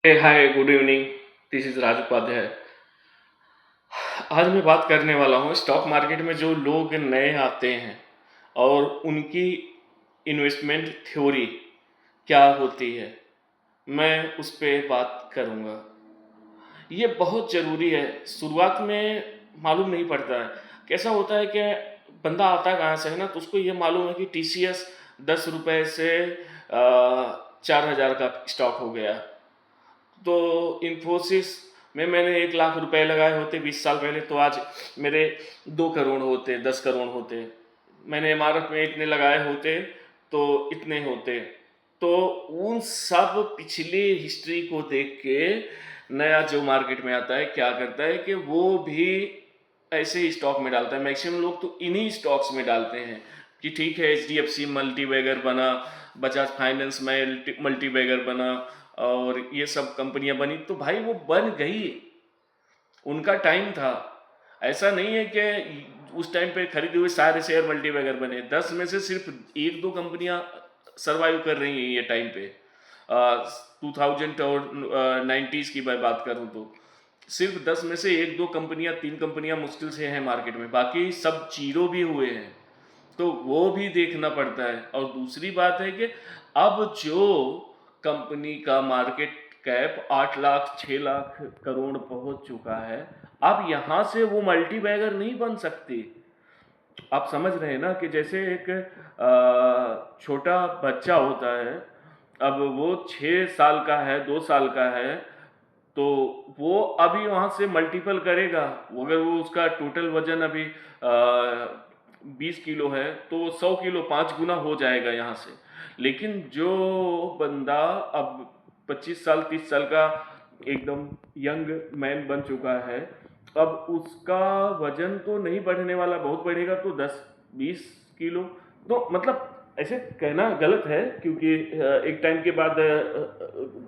Hi good evening. This is Raj Upadhyay. आज मैं बात करने वाला हूँ स्टॉक मार्केट में जो लोग नए आते हैं और उनकी इन्वेस्टमेंट थ्योरी क्या होती है, मैं उस पर बात करूँगा। ये बहुत ज़रूरी है। शुरुआत में मालूम नहीं पड़ता है। कैसा होता है कि बंदा आता कहाँ से है ना, तो उसको ये मालूम है कि TCS 10 रुपए से 4,000 का स्टॉक हो गया। तो इन्फोसिस में मैंने 1 लाख रुपए लगाए होते 20 साल पहले, तो आज मेरे 2 करोड़ होते, 10 करोड़ होते। मैंने इमारत में इतने लगाए होते तो इतने होते। तो उन सब पिछली हिस्ट्री को देख के नया जो मार्केट में आता है क्या करता है कि वो भी ऐसे ही स्टॉक में डालता है। मैक्सिमम लोग तो इन्हीं स्टॉक्स में डालते हैं कि ठीक है HDFC मल्टीबैगर बना, बजाज फाइनेंस में मल्टीबैगर बना और ये सब कंपनियां बनी, तो भाई वो बन गई, उनका टाइम था। ऐसा नहीं है कि उस टाइम पे खरीदे हुए सारे शेयर मल्टीबैगर बने। 10 में से सिर्फ एक दो कंपनियां सरवाइव कर रही हैं ये टाइम पे। 2000 और 90s की मैं बात करूं तो सिर्फ 10 में से एक दो कंपनियां, 3 कंपनियां मुश्किल से हैं मार्केट में, बाकी सब जीरो भी हुए हैं। तो वो भी देखना पड़ता है। और दूसरी बात है कि अब जो कंपनी का मार्केट कैप 8 लाख 6 लाख करोड़ पहुंच चुका है, अब यहां से वो मल्टी बैगर नहीं बन सकती। आप समझ रहे हैं ना कि जैसे एक छोटा बच्चा होता है, अब वो 6 साल का है, 2 साल का है, तो वो अभी वहां से मल्टीपल करेगा। अगर वो उसका टोटल वजन अभी 20 किलो है तो 100 किलो 5 गुना हो जाएगा यहाँ से। लेकिन जो बंदा अब 25 साल 30 साल का एकदम यंग मैन बन चुका है, अब उसका वजन तो नहीं बढ़ने वाला, बहुत बढ़ेगा तो 10-20 किलो। तो मतलब ऐसे कहना गलत है, क्योंकि एक टाइम के बाद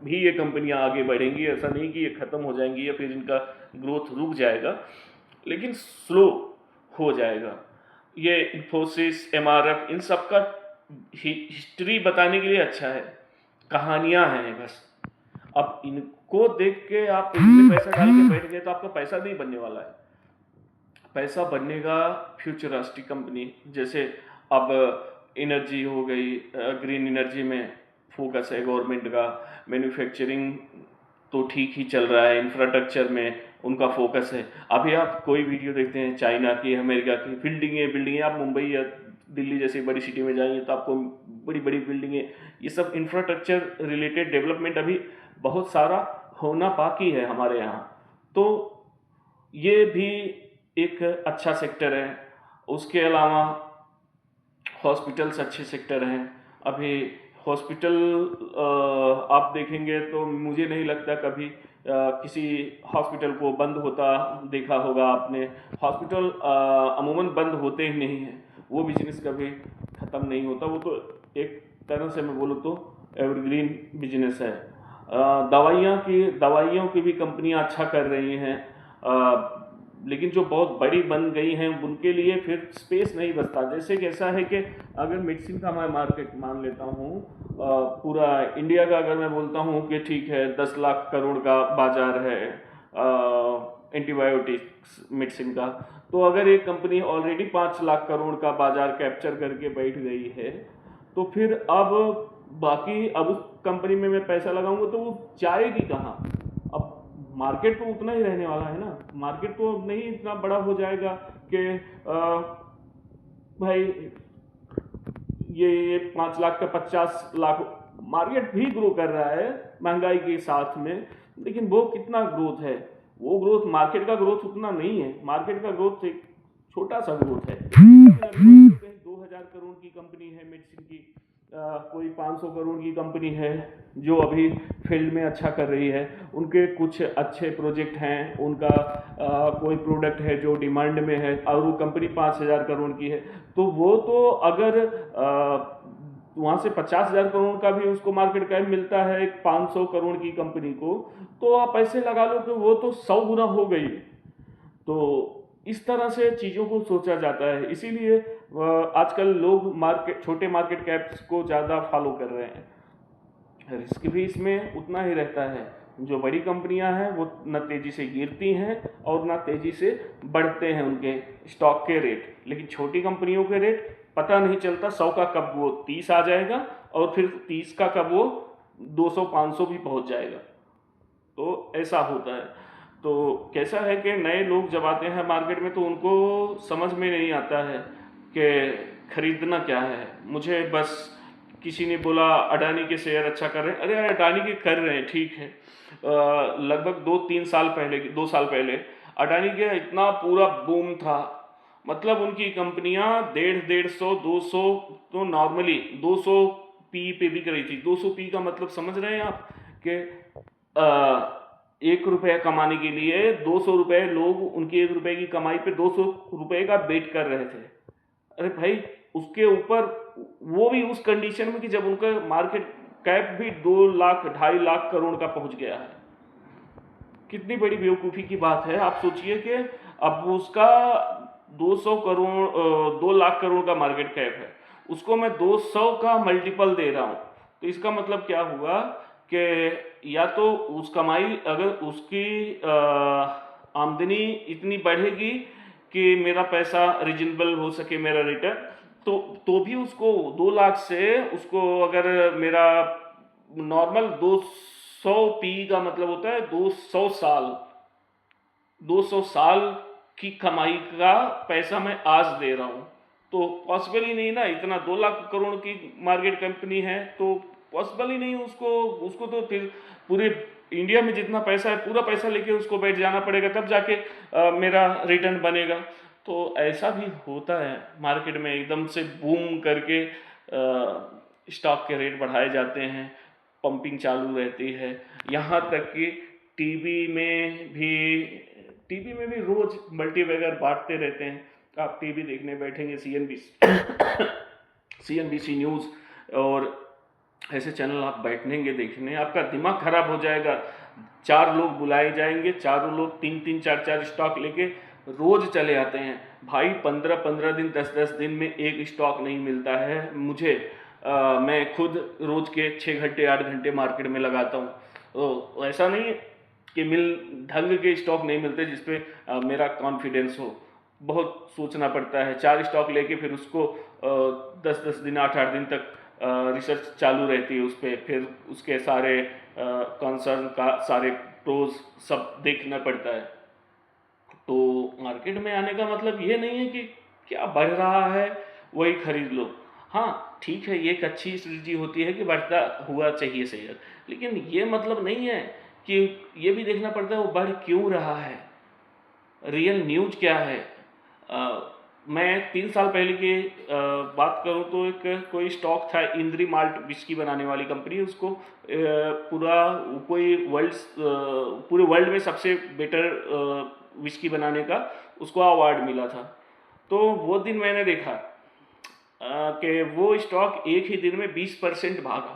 भी ये कंपनियां आगे बढ़ेंगी। ऐसा नहीं कि ये ख़त्म हो जाएंगी या फिर इनका ग्रोथ रुक जाएगा, लेकिन स्लो हो जाएगा। ये इन्फोसिस MRF इन सब का हिस्ट्री बताने के लिए अच्छा है, कहानियां हैं बस। अब इनको देख के आप इसमें पैसा डाल के बैठ गए तो आपका पैसा नहीं बनने वाला है। पैसा बनने का फ्यूचरिस्टिक कंपनी, जैसे अब एनर्जी हो गई, ग्रीन एनर्जी में फोकस है गवर्नमेंट का। मैन्युफैक्चरिंग तो ठीक ही चल रहा है, इंफ्रास्ट्रक्चर में उनका फोकस है। अभी आप कोई वीडियो देखते हैं चाइना की, अमेरिका की, बिल्डिंगें बिल्डिंगें, आप मुंबई या दिल्ली जैसी बड़ी सिटी में जाएंगे तो आपको बड़ी बड़ी बिल्डिंगें, ये सब इंफ्रास्ट्रक्चर रिलेटेड डेवलपमेंट अभी बहुत सारा होना बाकी है हमारे यहाँ। तो ये भी एक अच्छा सेक्टर है। उसके अलावा हॉस्पिटल्स अच्छे सेक्टर हैं। अभी हॉस्पिटल आप देखेंगे तो मुझे नहीं लगता कभी किसी हॉस्पिटल को बंद होता देखा होगा आपने। हॉस्पिटल अमूमन बंद होते ही नहीं हैं, वो बिजनेस कभी ख़त्म नहीं होता। वो तो एक तरह से मैं बोलूँ तो एवरग्रीन बिजनेस है। दवाइयों की भी कंपनियां अच्छा कर रही हैं, लेकिन जो बहुत बड़ी बन गई हैं उनके लिए फिर स्पेस नहीं बचता। जैसे कि ऐसा है कि अगर मेडिसिन का मैं मार्केट मान लेता हूँ, पूरा इंडिया का अगर मैं बोलता हूँ कि ठीक है 10 लाख करोड़ का बाजार है एंटीबायोटिक्स मेडिसिन का, तो अगर एक कंपनी ऑलरेडी 5 लाख करोड़ का बाजार कैप्चर करके बैठ गई है, तो फिर अब बाकी अब उस कंपनी में मैं पैसा लगाऊंगा तो वो जाएगी कहाँ? अब मार्केट तो उतना ही रहने वाला है ना, मार्केट तो नहीं इतना बड़ा हो जाएगा कि भाई ये 5 लाख का 50 लाख। मार्केट भी ग्रो कर रहा है महंगाई के साथ में, लेकिन वो कितना ग्रोथ है? वो ग्रोथ, मार्केट का ग्रोथ उतना नहीं है। मार्केट का ग्रोथ एक छोटा सा ग्रोथ है। लेकिन अभी 2000 करोड़ की कंपनी है मेडिसिन की, कोई 500 करोड़ की कंपनी है जो अभी फील्ड में अच्छा कर रही है। उनके कुछ अच्छे प्रोजेक्ट हैं, उनका कोई प्रोडक्ट है जो डिमांड में है और वो कंपनी 5000 करोड़ की है, तो वो तो अगर वहाँ से 50,000 करोड़ का भी उसको मार्केट कैप मिलता है एक 500 करोड़ की कंपनी को, तो आप ऐसे लगा लो कि वो तो 100 गुना हो गई। तो इस तरह से चीज़ों को सोचा जाता है, इसीलिए आजकल लोग छोटे मार्केट कैप्स को ज़्यादा फॉलो कर रहे हैं। रिस्क भी इसमें उतना ही रहता है, जो बड़ी कंपनियां हैं वो न तेज़ी से गिरती हैं और ना तेज़ी से बढ़ते हैं उनके स्टॉक के रेट, लेकिन छोटी कंपनियों के रेट पता नहीं चलता, 100 का कब वो 30 आ जाएगा और फिर 30 का कब वो 200-500 भी पहुंच जाएगा। तो ऐसा होता है। तो कैसा है कि नए लोग जब आते हैं मार्केट में तो उनको समझ में नहीं आता है कि खरीदना क्या है। मुझे बस किसी ने बोला अडानी के शेयर अच्छा कर रहे हैं, अरे अडानी के कर रहे हैं ठीक है। लगभग 2-3 साल पहले, 2 साल पहले अडानी का इतना पूरा बूम था, मतलब उनकी कंपनियां 150-150-200, तो नॉर्मली 200 पी पे बिक रही थी। 200 पी का मतलब समझ रहे हैं आप कि 1 रुपया कमाने के लिए 200 रुपये, लोग उनकी 1 रुपये की कमाई पे 200 रुपये का बेट कर रहे थे। अरे भाई, उसके ऊपर वो भी उस कंडीशन में कि जब उनका मार्केट कैप भी 2 लाख 2.5 लाख करोड़ का पहुंच गया है। कितनी बड़ी बेवकूफ़ी की बात है। आप सोचिए कि अब उसका 200 करोड़ 2 लाख करोड़ का मार्केट कैप है, उसको मैं 200 का मल्टीपल दे रहा हूँ, तो इसका मतलब क्या हुआ कि या तो उस कमाई, अगर उसकी आमदनी इतनी बढ़ेगी कि मेरा पैसा रिजनेबल हो सके, मेरा रिटर्न, तो भी उसको 2 लाख से उसको, अगर मेरा नॉर्मल 200 पी का मतलब होता है 200 साल की कमाई का पैसा मैं आज दे रहा हूँ। तो पॉसिबल ही नहीं ना, इतना 2 लाख करोड़ की मार्केट कंपनी है तो पॉसिबल ही नहीं। उसको तो फिर पूरे इंडिया में जितना पैसा है पूरा पैसा लेके उसको बैठ जाना पड़ेगा, तब जाके मेरा रिटर्न बनेगा। तो ऐसा भी होता है मार्केट में, एकदम से बूम करके स्टॉक के रेट बढ़ाए जाते हैं, पंपिंग चालू रहती है। यहाँ तक कि टीवी में भी टीवी में भी रोज मल्टीबैगर बांटते रहते हैं। आप टीवी देखने बैठेंगे, सीएनबीसी न्यूज़ और ऐसे चैनल आप बैठेंगे देखने, आपका दिमाग खराब हो जाएगा। 4 लोग बुलाए जाएंगे, चारों लोग 3-3 4-4 स्टॉक लेके रोज चले आते हैं। भाई 15-15 दिन, 10-10 दिन में एक स्टॉक नहीं मिलता है मुझे। मैं खुद रोज के 6 घंटे 8 घंटे मार्केट में लगाता हूँ, तो ऐसा नहीं कि ढंग के स्टॉक नहीं मिलते जिसपे मेरा कॉन्फिडेंस हो। बहुत सोचना पड़ता है। 4 स्टॉक लेके फिर उसको 10-10 दिन 8-8 दिन तक रिसर्च चालू रहती है उस पर, फिर उसके सारे कंसर्न का सारे प्रोज सब देखना पड़ता है। तो मार्केट में आने का मतलब ये नहीं है कि क्या बढ़ रहा है वही खरीद लो। हाँ ठीक है, ये एक अच्छी स्ट्रेटजी होती है कि बढ़ता हुआ चाहिए शेयर, लेकिन ये मतलब नहीं है कि ये भी देखना पड़ता है वो बढ़ क्यों रहा है, रियल न्यूज क्या है। मैं 3 साल पहले की बात करूं तो एक कोई स्टॉक था, इंद्री माल्ट विस्की बनाने वाली कंपनी, उसको पूरा कोई पूरे वर्ल्ड में सबसे बेटर विस्की बनाने का उसको अवार्ड मिला था। तो वो दिन मैंने देखा कि वो स्टॉक एक ही दिन में 20% भागा।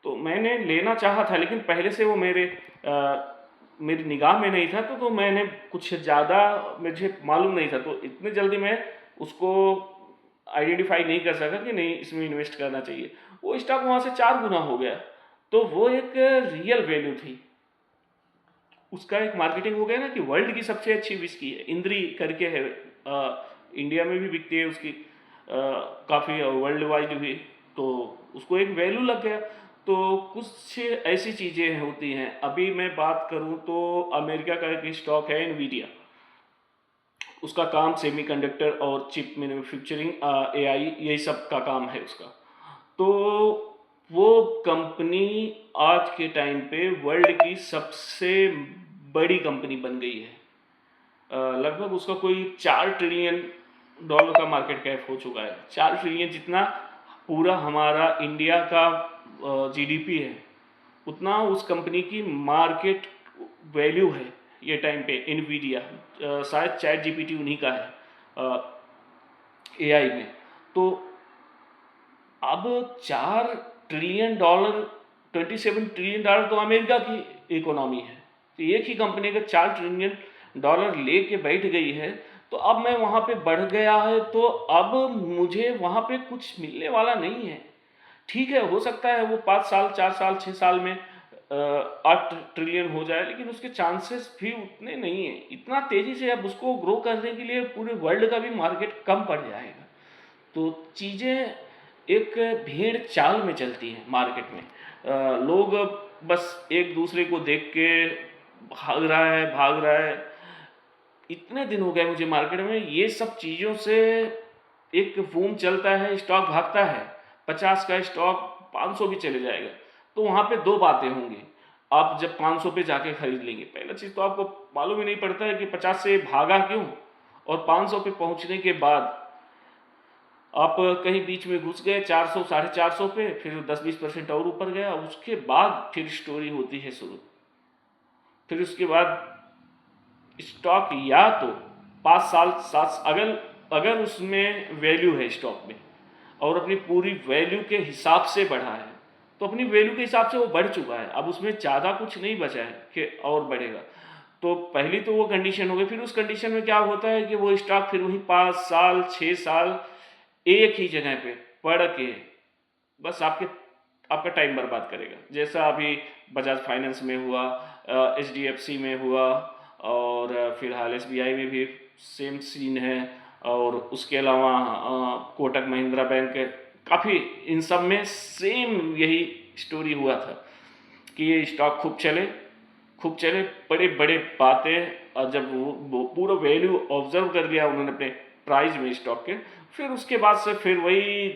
तो मैंने लेना चाहा था, लेकिन पहले से वो मेरी निगाह में नहीं था, तो मैंने कुछ ज़्यादा मुझे मालूम नहीं था, तो इतने जल्दी मैं उसको आइडेंटिफाई नहीं कर सका कि नहीं इसमें इन्वेस्ट करना चाहिए। वो स्टॉक वहाँ से 4 गुना हो गया। तो वो एक रियल वैल्यू थी, उसका एक मार्केटिंग हो गया ना कि वर्ल्ड की सबसे अच्छी विस्की है, इंद्री करके है, इंडिया में भी बिकती है उसकी, काफ़ी वर्ल्ड वाइड भी, तो उसको एक वैल्यू लग गया। तो कुछ ऐसी चीज़ें होती हैं। अभी मैं बात करूं तो अमेरिका का एक स्टॉक है एनवीडिया, उसका काम सेमीकंडक्टर और चिप मैन्युफैक्चरिंग, एआई, यही सब का काम है उसका। तो वो कंपनी आज के टाइम पे वर्ल्ड की सबसे बड़ी कंपनी बन गई है। लगभग उसका कोई $4 ट्रिलियन का मार्केट कैप हो चुका है। 4 ट्रिलियन जितना पूरा हमारा इंडिया का जीडीपी है, उतना उस कंपनी की मार्केट वैल्यू है ये टाइम पे एनवीडिया। शायद चैट जीपीटी उन्हीं का है एआई में। तो अब $4 ट्रिलियन, $27 ट्रिलियन तो अमेरिका की इकोनॉमी है, तो एक ही कंपनी अगर $4 ट्रिलियन लेके बैठ गई है, तो अब मैं वहाँ पे बढ़ गया है, तो अब मुझे वहाँ पे कुछ मिलने वाला नहीं है। ठीक है, हो सकता है वो 5 साल 4 साल 6 साल में 8 ट्रिलियन हो जाए, लेकिन उसके चांसेस भी उतने नहीं है। इतना तेज़ी से अब उसको ग्रो करने के लिए पूरे वर्ल्ड का भी मार्केट कम पड़ जाएगा। तो चीज़ें एक भेड़ चाल में चलती हैं मार्केट में। लोग बस एक दूसरे को देख के भाग रहा है। इतने दिन हो गए मुझे मार्केट में ये सब चीज़ों से। एक बूम चलता है, स्टॉक भागता है, 50 का स्टॉक 500 भी चले जाएगा। तो वहाँ पे दो बातें होंगी। आप जब 500 पे जाके खरीद लेंगे, पहला चीज़ तो आपको मालूम ही नहीं पड़ता है कि 50 से भागा क्यों, और 500 पे पहुँचने के बाद आप कहीं बीच में घुस गए 400 साढ़े 400 पे, फिर 10-20% और ऊपर गया, उसके बाद फिर स्टोरी होती है शुरू। फिर उसके बाद स्टॉक या तो 5 साल 7, अगर अगर उसमें वैल्यू है स्टॉक में और अपनी पूरी वैल्यू के हिसाब से बढ़ा है, तो अपनी वैल्यू के हिसाब से वो बढ़ चुका है, अब उसमें ज़्यादा कुछ नहीं बचा है कि और बढ़ेगा। तो पहली तो वो कंडीशन हो गई। फिर उस कंडीशन में क्या होता है कि वो स्टॉक फिर वही 5 साल 6 साल एक ही जगह पे पढ़ के बस आपका टाइम बर्बाद करेगा। जैसा अभी बजाज फाइनेंस में हुआ, HDFC में हुआ, और फिलहाल SBI में भी सेम सीन है, और उसके अलावा कोटक महिंद्रा बैंक, काफ़ी इन सब में सेम यही स्टोरी हुआ था कि ये स्टॉक खूब चले, बड़े बड़े बातें, और जब वो पूरा वैल्यू ऑब्जर्व कर लिया उन्होंने अपने प्राइस में स्टॉक के, फिर उसके बाद से फिर वही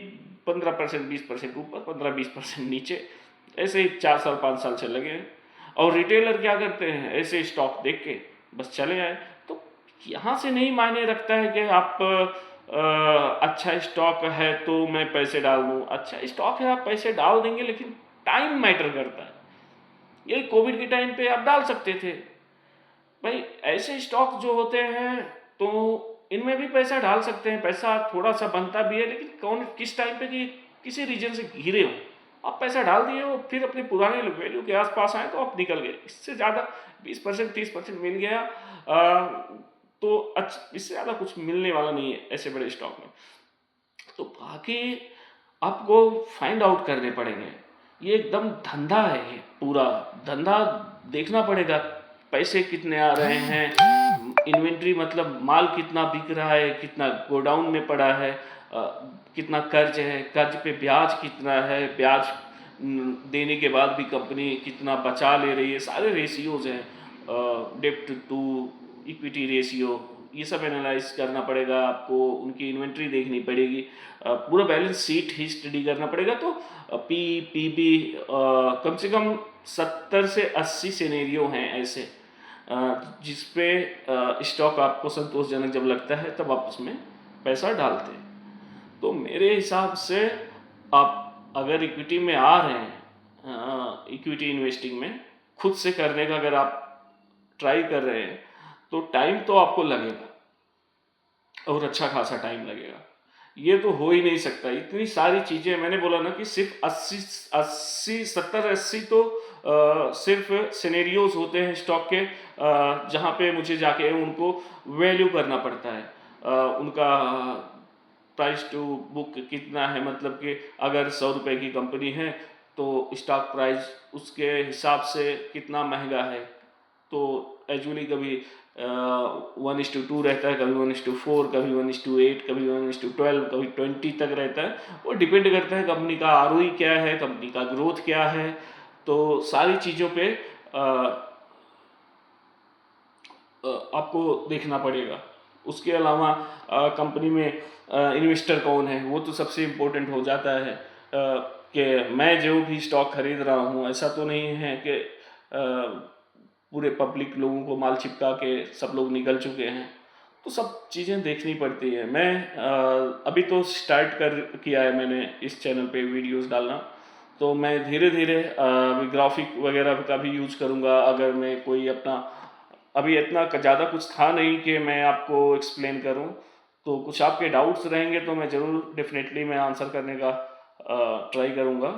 15% 20% ऊपर, 15-20% नीचे, ऐसे ही 4 साल 5 साल चले गए। और रिटेलर क्या करते हैं, ऐसे स्टॉक देख के बस चले आए। तो यहाँ से नहीं मायने रखता है कि आप अच्छा स्टॉक है तो मैं पैसे डाल दूँ। अच्छा स्टॉक है, आप पैसे डाल देंगे, लेकिन टाइम मैटर करता है। यही कोविड के टाइम पे आप डाल सकते थे भाई। ऐसे स्टॉक जो होते हैं तो इनमें भी पैसा डाल सकते हैं, पैसा थोड़ा सा बनता भी है, लेकिन कौन किस टाइम पे कि किसी रीजन से घिरे हो, आप पैसा डाल दिए हो, फिर अपने पुराने वैल्यू के आसपास आए तो आप निकल गए। इससे ज़्यादा 20% 30% मिल गया, तो अच्छा, इससे ज़्यादा कुछ मिलने वाला नहीं है ऐसे बड़े स्टॉक में। तो बाकी आपको फाइंड आउट करने पड़ेंगे। ये एकदम धंधा है, ये पूरा धंधा देखना पड़ेगा। पैसे कितने आ रहे हैं, इन्वेंट्री मतलब माल कितना बिक रहा है, कितना गोडाउन में पड़ा है, कितना कर्ज है, कर्ज पे ब्याज कितना है, ब्याज देने के बाद भी कंपनी कितना बचा ले रही है, सारे रेशियोज हैं, डेप्ट टू इक्विटी रेशियो, ये सब एनालाइज करना पड़ेगा आपको। उनकी इन्वेंट्री देखनी पड़ेगी, पूरा बैलेंस शीट ही स्टडी करना पड़ेगा। तो PB कम से कम 70 से 80 सिनेरियो हैं ऐसे, जिसपे स्टॉक आपको संतोषजनक जब लगता है तब आप उसमें पैसा डालते हैं। तो मेरे हिसाब से आप अगर इक्विटी में आ रहे हैं, इक्विटी इन्वेस्टिंग में खुद से करने का अगर आप ट्राई कर रहे हैं, तो टाइम तो आपको लगेगा, और अच्छा खासा टाइम लगेगा। ये तो हो ही नहीं सकता। इतनी सारी चीज़ें, मैंने बोला ना कि सिर्फ 80 70-80 तो सिर्फ सिनेरियोज होते हैं स्टॉक के, जहाँ पे मुझे जाके उनको वैल्यू करना पड़ता है। उनका प्राइस टू बुक कितना है, मतलब कि अगर 100 रुपये की कंपनी है तो स्टॉक प्राइस उसके हिसाब से कितना महंगा है। तो एजुअली कभी 1:2 रहता है, कभी 1:4, कभी 1:8, कभी 1:12, कभी 20 तक रहता है। वो डिपेंड करता है कंपनी का ROE क्या है, कंपनी का ग्रोथ क्या है। तो सारी चीज़ों पे आपको देखना पड़ेगा। उसके अलावा कंपनी में इन्वेस्टर कौन है, वो तो सबसे इम्पोर्टेंट हो जाता है। कि मैं जो भी स्टॉक खरीद रहा हूँ, ऐसा तो नहीं है कि पूरे पब्लिक लोगों को माल चिपका के सब लोग निकल चुके हैं। तो सब चीज़ें देखनी पड़ती है। मैं अभी तो स्टार्ट किया है मैंने इस चैनल पे वीडियोस डालना, तो मैं धीरे धीरे ग्राफिक वगैरह का भी यूज़ करूँगा। अगर मैं कोई अपना, अभी इतना ज़्यादा कुछ था नहीं कि मैं आपको एक्सप्लेन करूँ, तो कुछ आपके डाउट्स रहेंगे तो मैं ज़रूर डेफिनेटली मैं आंसर करने का ट्राई करूँगा।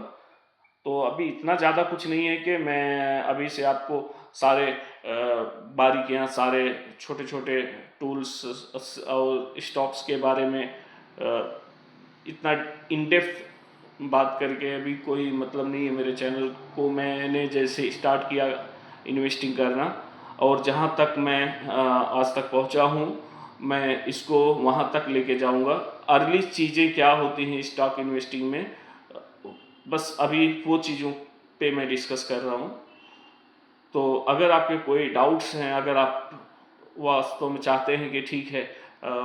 तो अभी इतना ज़्यादा कुछ नहीं है कि मैं अभी से आपको सारे बारीकियाँ, सारे छोटे छोटे टूल्स और स्टॉक्स के बारे में इतना इन डेप्थ बात करके अभी कोई मतलब नहीं है। मेरे चैनल को मैंने जैसे स्टार्ट किया इन्वेस्टिंग करना, और जहाँ तक मैं आज तक पहुँचा हूँ, मैं इसको वहाँ तक लेके जाऊँगा। अर्ली चीज़ें क्या होती हैं स्टॉक इन्वेस्टिंग में, बस अभी वो चीज़ों पे मैं डिस्कस कर रहा हूँ। तो अगर आपके कोई डाउट्स हैं, अगर आप वास्तव में चाहते हैं कि ठीक है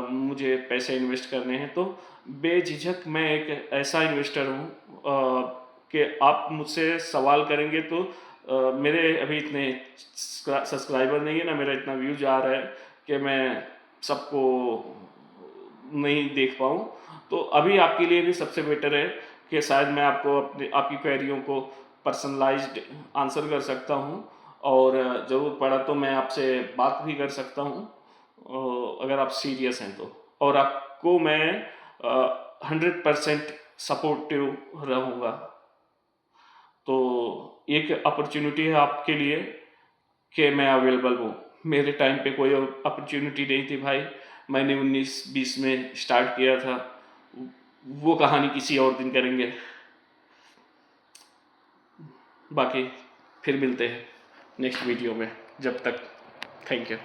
मुझे पैसे इन्वेस्ट करने हैं, तो बेझिझक मैं एक ऐसा इन्वेस्टर हूँ कि आप मुझसे सवाल करेंगे तो मेरे अभी इतने सब्सक्राइबर नहीं है ना, मेरा इतना व्यूज आ रहा है कि मैं सबको नहीं देख पाऊँ। तो अभी आपके लिए भी सबसे बेटर है कि शायद मैं आपको अपने आपकी क्वेरियों को पर्सनलाइज्ड आंसर कर सकता हूँ, और ज़रूरत पड़ा तो मैं आपसे बात भी कर सकता हूँ अगर आप सीरियस हैं तो। और आपको मैं 100% सपोर्टिव रहूँगा। तो एक अपॉर्चुनिटी है आपके लिए कि मैं अवेलेबल हूँ। मेरे टाइम पे कोई अपॉर्चुनिटी नहीं थी भाई, मैंने 19-20 में स्टार्ट किया था। वो कहानी किसी और दिन करेंगे। बाकी फिर मिलते हैं नेक्स्ट वीडियो में। जब तक थैंक यू।